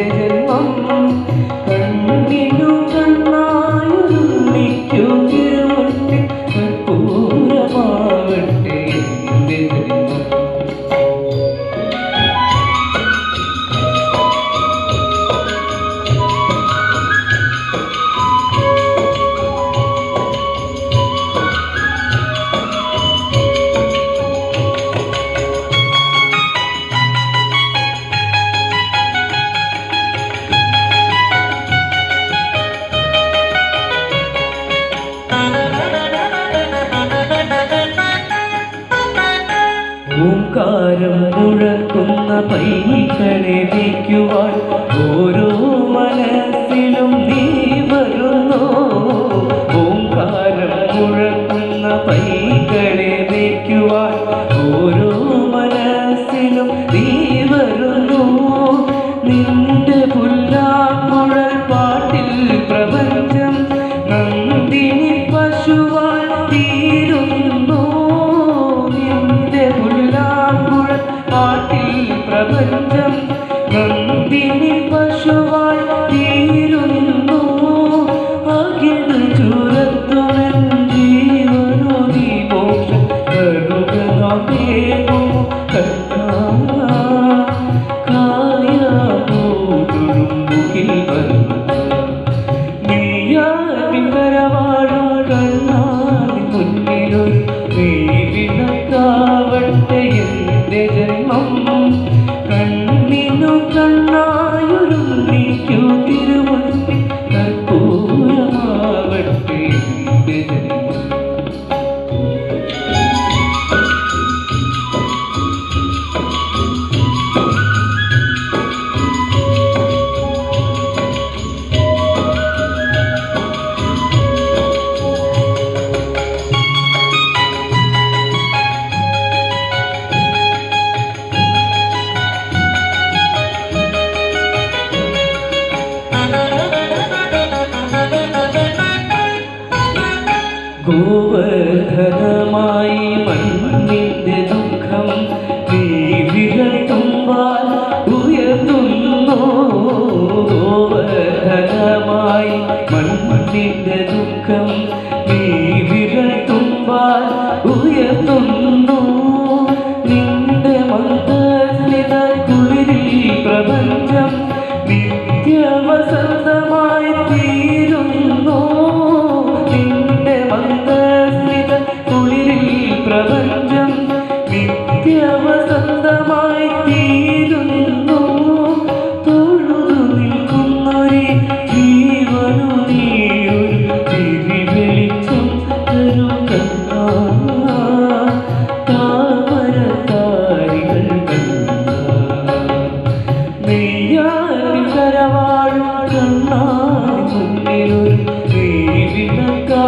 എൻ്റെ ജന്മം കണ്ണിനു കണ്ണായുള്ളിക്കു തിരുമുന്നിൽ കർപ്പൂരമാവട്ടെ എൻ്റെ ജന്മം. ഓംകാരം മുഴക്കുന്ന പൈകളെ വയ്ക്കുവാൻ ഓരോ മനസ്സിലും നീ വരുന്നു. ഓംകാരം മുഴക്കുന്ന പൈകളെ വയ്ക്കുവാൻ ഓരോ മനസ്സിലും നീ വരുന്നു. നിന്റെ പുല്ലാങ്കുഴൽ പാട്ടിൽ പ്രപഞ്ചം നന്ദിനി പശുവാൻ തീരുന്നു. പാട്ടിൽ പ്രപഞ്ചം നന്ദിനി പശുവായി തീരുന്നു. അകിട് ചുരത്തുമെൻ ജീവനു നീ മോക്ഷം കരുകേകുമോ കായാമുകിൽ വരുന്നു. നീയാവിൻ കരവാഴും കണ്ണാടി മുന്നിലൊരു നീവിളക്കാവട്ടെ എൻ്റെ ജന്മം കണ്ണിനു കണ്ണായുള്ളിക്കു തിരുമുന്നിൽ കർപ്പൂരമാവട്ടെ എൻ്റെ ജന്മം. ഗോവർദ്ധനമായി മണ്ണിന്റെ ദുഃഖം നീ വിരട്ടുമ്പോൾ ഉയർത്തുന്നു. ഗോവർദ്ധനമായി മണ്ണിന്റെ ദുഃഖം നീ വിരട്ടുമ്പോൾ ഉയർത്തുന്നു. നിന്റെ മന്ദസ്മിത കുളിരിൽ പ്രപഞ്ചം നിത്യവസന്തമായി തീരുന്നു. പ്രപഞ്ചം നിത്യവസന്തമായി തീരുന്നു. തൊഴുതു നിൽക്കുന്നൊരു ജീവനു നീയൊരു തിരിവെളിച്ചം തരുക. താമരത്താരികൾ നെയ്യാറിൽ കരവാഴും കണ്ണാടി മുന്നിലൊരു നീവിളക്കാ